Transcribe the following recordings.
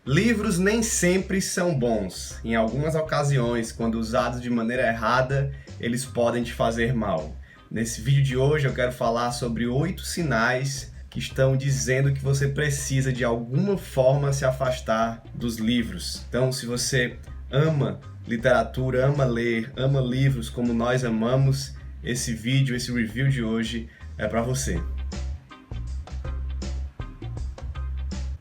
Livros nem sempre são bons. Em algumas ocasiões, quando usados de maneira errada, eles podem te fazer mal. Nesse vídeo de hoje eu quero falar sobre 8 sinais que estão dizendo que você precisa de alguma forma se afastar dos livros. Então, se você ama literatura, ama ler, ama livros como nós amamos, esse vídeo, esse review de hoje é para você.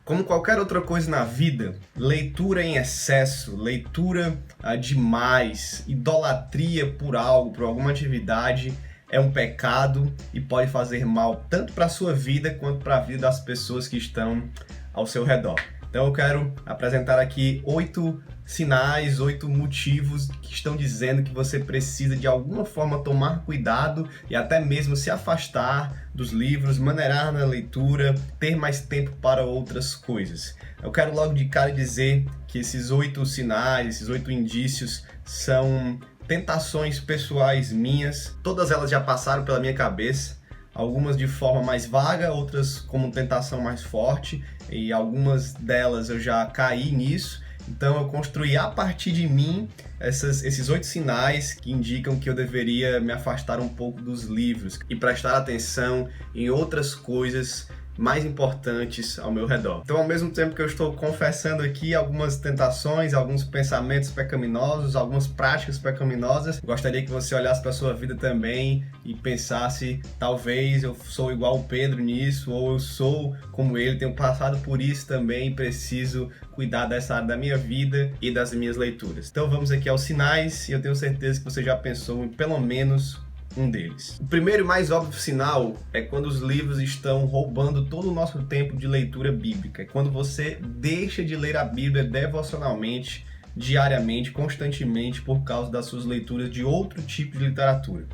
Como qualquer outra coisa na vida, leitura em excesso, leitura demais, idolatria por algo, por alguma atividade, é um pecado e pode fazer mal tanto para a sua vida quanto para a vida das pessoas que estão ao seu redor. Então eu quero apresentar aqui 8 sinais, 8 motivos que estão dizendo que você precisa de alguma forma tomar cuidado e até mesmo se afastar dos livros, maneirar na leitura, ter mais tempo para outras coisas. Eu quero logo de cara dizer que esses 8 sinais, esses 8 indícios são tentações pessoais minhas, todas elas já passaram pela minha cabeça. Algumas de forma mais vaga, outras como tentação mais forte, e algumas delas eu já caí nisso. Então eu construí a partir de mim esses 8 sinais que indicam que eu deveria me afastar um pouco dos livros e prestar atenção em outras coisas mais importantes ao meu redor. Então, ao mesmo tempo que eu estou confessando aqui algumas tentações, alguns pensamentos pecaminosos, algumas práticas pecaminosas, gostaria que você olhasse para a sua vida também e pensasse, talvez eu sou igual o Pedro nisso, ou eu sou como ele, tenho passado por isso também e preciso cuidar dessa área da minha vida e das minhas leituras. Então vamos aqui aos sinais e eu tenho certeza que você já pensou em pelo menos um deles. O primeiro e mais óbvio sinal é quando os livros estão roubando todo o nosso tempo de leitura bíblica. É quando você deixa de ler a Bíblia devocionalmente, diariamente, constantemente, por causa das suas leituras de outro tipo de literatura.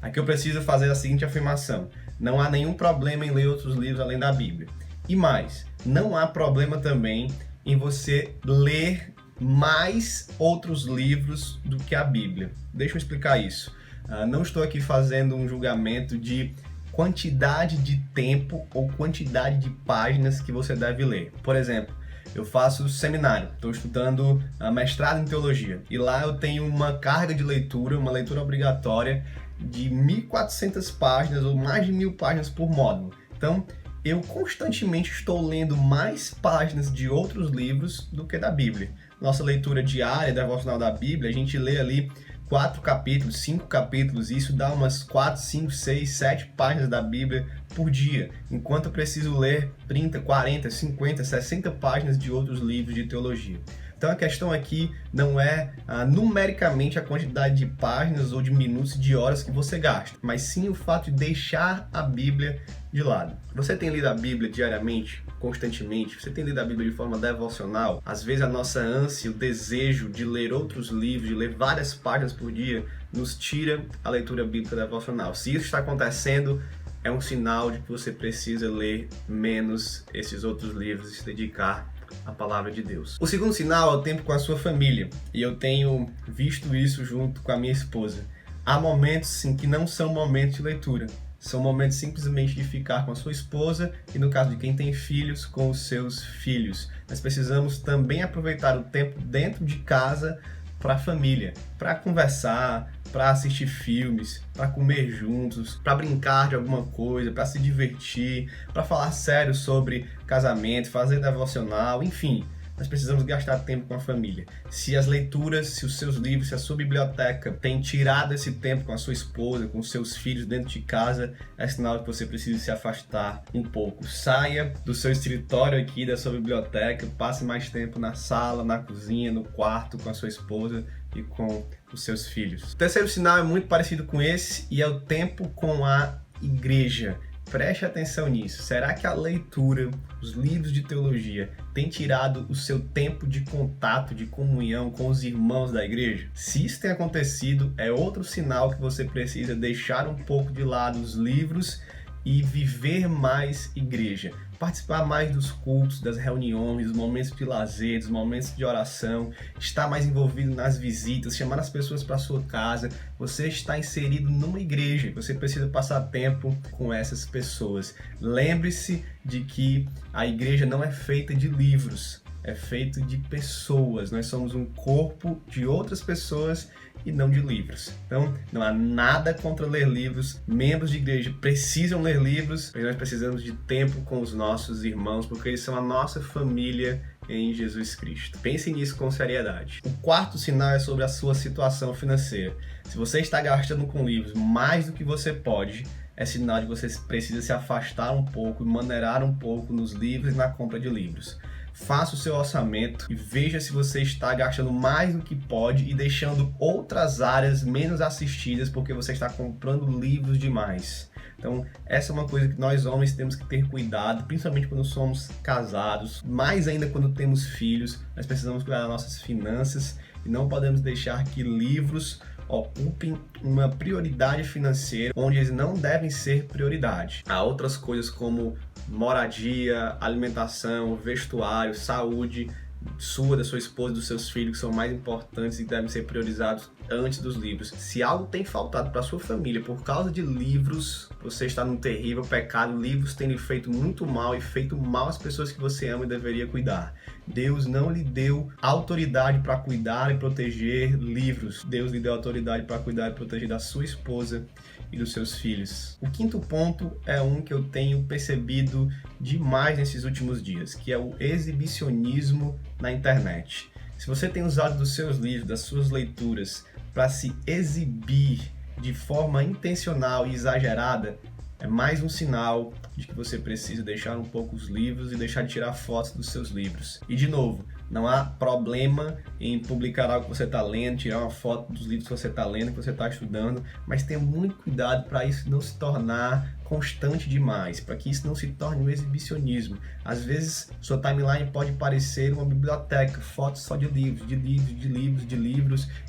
Aqui eu preciso fazer a seguinte afirmação: não há nenhum problema em ler outros livros além da Bíblia. E mais, não há problema também em você ler mais outros livros do que a Bíblia. Deixa eu explicar isso. Não estou aqui fazendo um julgamento de quantidade de tempo ou quantidade de páginas que você deve ler. Por exemplo, eu faço seminário, estou estudando mestrado em teologia e lá eu tenho uma carga de leitura, uma leitura obrigatória de 1.400 páginas ou mais de 1.000 páginas por módulo. Então, eu constantemente estou lendo mais páginas de outros livros do que da Bíblia. Nossa leitura diária, devocional da Bíblia, a gente lê ali 4 capítulos, 5 capítulos, e isso dá umas 4, 5, 6, 7 páginas da Bíblia por dia, enquanto eu preciso ler 30, 40, 50, 60 páginas de outros livros de teologia. Então a questão aqui não é numericamente a quantidade de páginas ou de minutos e de horas que você gasta, mas sim o fato de deixar a Bíblia de lado. Você tem lido a Bíblia diariamente, constantemente? Você tem lido a Bíblia de forma devocional? Às vezes a nossa ânsia, o desejo de ler outros livros, de ler várias páginas por dia, nos tira a leitura bíblica devocional. Se isso está acontecendo, é um sinal de que você precisa ler menos esses outros livros e se dedicar à palavra de Deus. O segundo sinal é o tempo com a sua família, e eu tenho visto isso junto com a minha esposa. Há momentos sim que não são momentos de leitura, são momentos simplesmente de ficar com a sua esposa e, no caso de quem tem filhos, com os seus filhos. Nós precisamos também aproveitar o tempo dentro de casa para a família, para conversar, para assistir filmes, para comer juntos, para brincar de alguma coisa, para se divertir, para falar sério sobre casamento, fazer devocional, enfim. Nós precisamos gastar tempo com a família. Se as leituras, se os seus livros, se a sua biblioteca tem tirado esse tempo com a sua esposa, com os seus filhos dentro de casa, é sinal de que você precisa se afastar um pouco. Saia do seu escritório aqui, da sua biblioteca, passe mais tempo na sala, na cozinha, no quarto com a sua esposa e com os seus filhos. O terceiro sinal é muito parecido com esse e é o tempo com a igreja. Preste atenção nisso. Será que a leitura, os livros de teologia, tem tirado o seu tempo de contato, de comunhão com os irmãos da igreja? Se isso tem acontecido, é outro sinal que você precisa deixar um pouco de lado os livros e viver mais igreja. Participar mais dos cultos, das reuniões, dos momentos de lazer, dos momentos de oração, estar mais envolvido nas visitas, chamar as pessoas para sua casa. Você está inserido numa igreja, você precisa passar tempo com essas pessoas. Lembre-se de que a igreja não é feita de livros, é feito de pessoas. Nós somos um corpo de outras pessoas e não de livros. Então, não há nada contra ler livros. Membros de igreja precisam ler livros, mas nós precisamos de tempo com os nossos irmãos, porque eles são a nossa família em Jesus Cristo. Pense nisso com seriedade. O quarto sinal é sobre a sua situação financeira. Se você está gastando com livros mais do que você pode, é sinal de que você precisa se afastar um pouco e maneirar um pouco nos livros e na compra de livros. Faça o seu orçamento e veja se você está gastando mais do que pode e deixando outras áreas menos assistidas porque você está comprando livros demais. Então, essa é uma coisa que nós homens temos que ter cuidado, principalmente quando somos casados, mais ainda quando temos filhos. Nós precisamos cuidar das nossas finanças e não podemos deixar que livros ocupem uma prioridade financeira onde eles não devem ser prioridade. Há outras coisas como moradia, alimentação, vestuário, saúde, da sua esposa, dos seus filhos, que são mais importantes e devem ser priorizados antes dos livros. Se algo tem faltado para sua família por causa de livros, você está num terrível pecado. Livros têm lhe feito muito mal e feito mal às pessoas que você ama e deveria cuidar. Deus não lhe deu autoridade para cuidar e proteger livros. Deus lhe deu autoridade para cuidar e proteger da sua esposa e dos seus filhos. O quinto ponto é um que eu tenho percebido demais nesses últimos dias, que é o exibicionismo na internet. Se você tem usado dos seus livros, das suas leituras, para se exibir de forma intencional e exagerada, é mais um sinal de que você precisa deixar um pouco os livros e deixar de tirar fotos dos seus livros. E de novo, não há problema em publicar algo que você está lendo, tirar uma foto dos livros que você está lendo, que você está estudando, mas tenha muito cuidado para isso não se tornar constante demais, para que isso não se torne um exibicionismo. Às vezes, sua timeline pode parecer uma biblioteca, fotos só de livros, e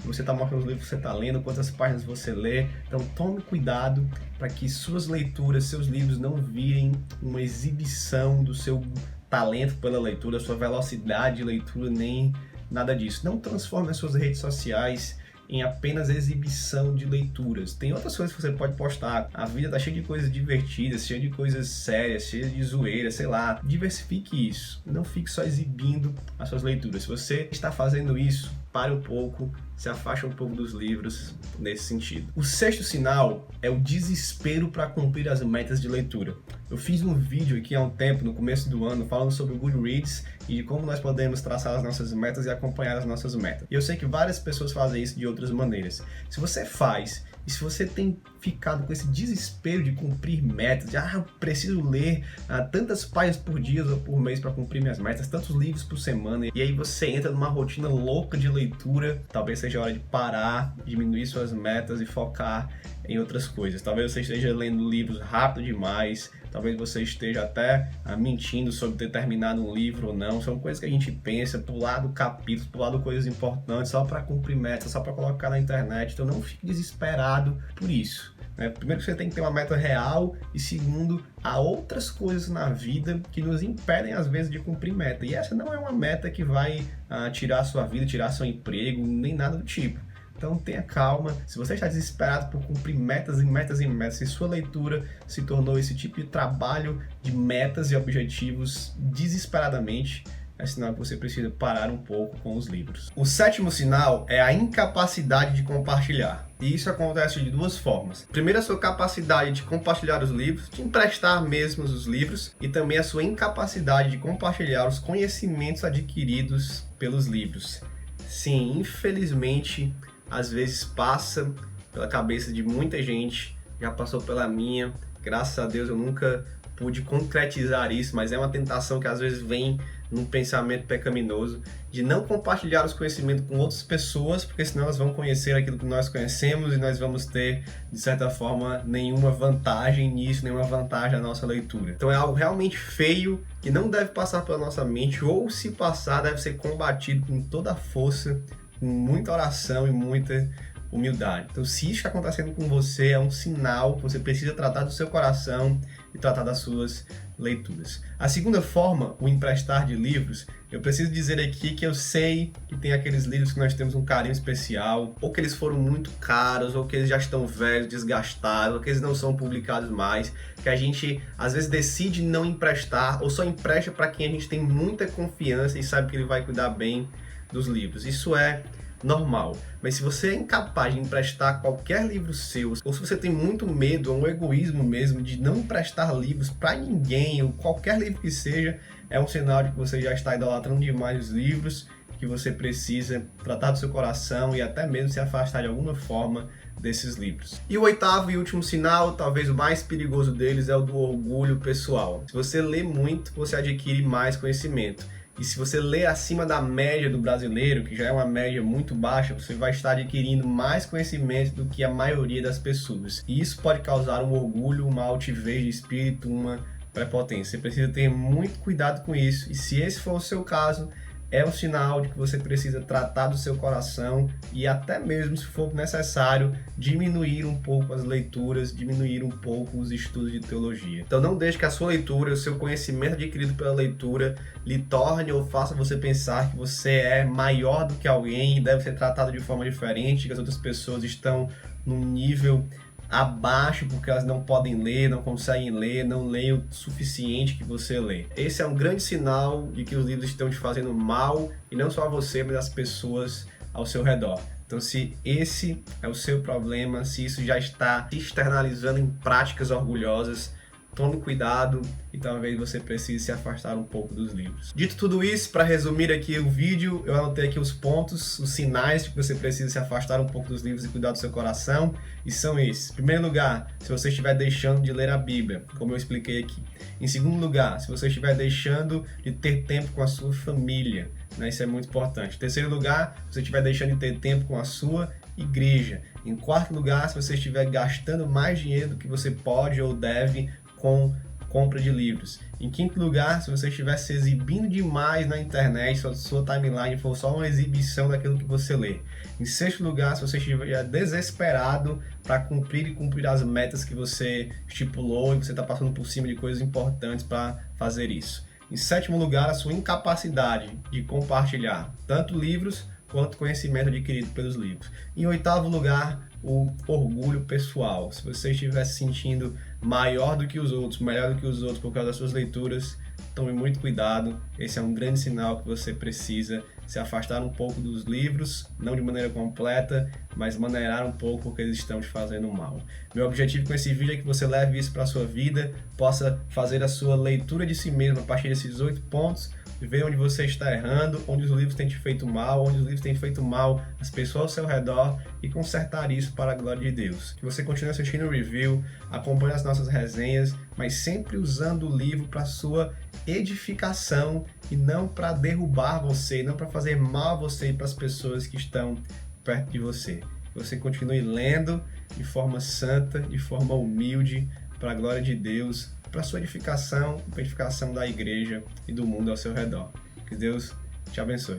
você está mostrando os livros que você está lendo, quantas páginas você lê. Então, tome cuidado para que suas leituras, seus livros não virem uma exibição do seu talento pela leitura, sua velocidade de leitura, nem nada disso. Não transforme as suas redes sociais em apenas exibição de leituras. Tem outras coisas que você pode postar. A vida tá cheia de coisas divertidas, cheia de coisas sérias, cheia de zoeira, sei lá. Diversifique isso. Não fique só exibindo as suas leituras. Se você está fazendo isso, pare um pouco, se afaste um pouco dos livros nesse sentido. O sexto sinal é o desespero para cumprir as metas de leitura. Eu fiz um vídeo aqui há um tempo, no começo do ano, falando sobre o Goodreads e de como nós podemos traçar as nossas metas e acompanhar as nossas metas. E eu sei que várias pessoas fazem isso de outras maneiras. Se você faz, e se você tem ficado com esse desespero de cumprir metas, de preciso ler tantas páginas por dia ou por mês para cumprir minhas metas, tantos livros por semana, e aí você entra numa rotina louca de leitura, talvez seja a hora de parar, diminuir suas metas e focar em outras coisas. Talvez você esteja lendo livros rápido demais, talvez você esteja até mentindo sobre ter terminado um livro ou não. São coisas que a gente pensa, pulado capítulos, pulado coisas importantes só para cumprir metas, só para colocar na internet. Então não fique desesperado por isso. Primeiro, você tem que ter uma meta real, e segundo, há outras coisas na vida que nos impedem às vezes de cumprir meta. E essa não é uma meta que vai tirar a sua vida, tirar seu emprego, nem nada do tipo. Então tenha calma. Se você está desesperado por cumprir metas e metas e metas, se sua leitura se tornou esse tipo de trabalho de metas e objetivos desesperadamente, é sinal que você precisa parar um pouco com os livros. O sétimo sinal é a incapacidade de compartilhar. E isso acontece de duas formas. Primeiro, a sua capacidade de compartilhar os livros, de emprestar mesmo os livros, e também a sua incapacidade de compartilhar os conhecimentos adquiridos pelos livros. Sim, infelizmente, às vezes passa pela cabeça de muita gente, já passou pela minha. Graças a Deus eu nunca pude concretizar isso, mas é uma tentação que às vezes vem num pensamento pecaminoso de não compartilhar os conhecimentos com outras pessoas, porque senão elas vão conhecer aquilo que nós conhecemos e nós vamos ter, de certa forma, nenhuma vantagem nisso, nenhuma vantagem na nossa leitura. Então é algo realmente feio que não deve passar pela nossa mente, ou se passar, deve ser combatido com toda a força, com muita oração e muita humildade. Então, se isso está acontecendo com você, é um sinal que você precisa tratar do seu coração e tratar das suas leituras. A segunda forma, o emprestar de livros, Eu preciso dizer aqui que eu sei que tem aqueles livros que nós temos um carinho especial, ou que eles foram muito caros, ou que eles já estão velhos, desgastados, ou que eles não são publicados mais, que a gente às vezes decide não emprestar, ou só empresta para quem a gente tem muita confiança e sabe que ele vai cuidar bem dos livros. Isso é normal. Mas se você é incapaz de emprestar qualquer livro seu, ou se você tem muito medo, ou um egoísmo mesmo, de não emprestar livros para ninguém, ou qualquer livro que seja, é um sinal de que você já está idolatrando demais os livros, que você precisa tratar do seu coração e até mesmo se afastar de alguma forma desses livros. E o oitavo e último sinal, talvez o mais perigoso deles, é o do orgulho pessoal. Se você lê muito, você adquire mais conhecimento. E se você lê acima da média do brasileiro, que já é uma média muito baixa, você vai estar adquirindo mais conhecimento do que a maioria das pessoas. E isso pode causar um orgulho, uma altivez de espírito, uma prepotência. Você precisa ter muito cuidado com isso. E se esse for o seu caso, é um sinal de que você precisa tratar do seu coração e até mesmo, se for necessário, diminuir um pouco as leituras, diminuir um pouco os estudos de teologia. Então não deixe que a sua leitura, o seu conhecimento adquirido pela leitura, lhe torne ou faça você pensar que você é maior do que alguém e deve ser tratado de forma diferente, que as outras pessoas estão num nível abaixo porque elas não podem ler, não conseguem ler, não leem o suficiente que você lê. Esse é um grande sinal de que os livros estão te fazendo mal, e não só a você, mas as pessoas ao seu redor. Então, se esse é o seu problema, se isso já está se externalizando em práticas orgulhosas, tome cuidado e talvez você precise se afastar um pouco dos livros. Dito tudo isso, para resumir aqui o vídeo, eu anotei aqui os pontos, os sinais de que você precisa se afastar um pouco dos livros e cuidar do seu coração, e são esses. Em primeiro lugar, se você estiver deixando de ler a Bíblia, como eu expliquei aqui. Em segundo lugar, se você estiver deixando de ter tempo com a sua família, né? Isso é muito importante. Em terceiro lugar, se você estiver deixando de ter tempo com a sua igreja. Em quarto lugar, se você estiver gastando mais dinheiro do que você pode ou deve com compra de livros. Em quinto lugar, se você estiver se exibindo demais na internet, se a sua timeline for só uma exibição daquilo que você lê. Em sexto lugar, se você estiver desesperado para cumprir as metas que você estipulou e você está passando por cima de coisas importantes para fazer isso. Em sétimo lugar, a sua incapacidade de compartilhar tanto livros quanto conhecimento adquirido pelos livros. Em oitavo lugar, o orgulho pessoal. Se você estiver se sentindo maior do que os outros, melhor do que os outros por causa das suas leituras, tome muito cuidado. Esse é um grande sinal que você precisa se afastar um pouco dos livros, não de maneira completa, mas maneirar um pouco porque eles estão te fazendo mal. Meu objetivo com esse vídeo é que você leve isso para a sua vida, possa fazer a sua leitura de si mesmo a partir desses 8 pontos, ver onde você está errando, onde os livros têm te feito mal, onde os livros têm feito mal às pessoas ao seu redor e consertar isso para a glória de Deus. Que você continue assistindo o review, acompanhe as nossas resenhas, mas sempre usando o livro para sua edificação e não para derrubar você, não para fazer mal a você e para as pessoas que estão perto de você. Que você continue lendo de forma santa, de forma humilde, para a glória de Deus, para a sua edificação, para a edificação da igreja e do mundo ao seu redor. Que Deus te abençoe.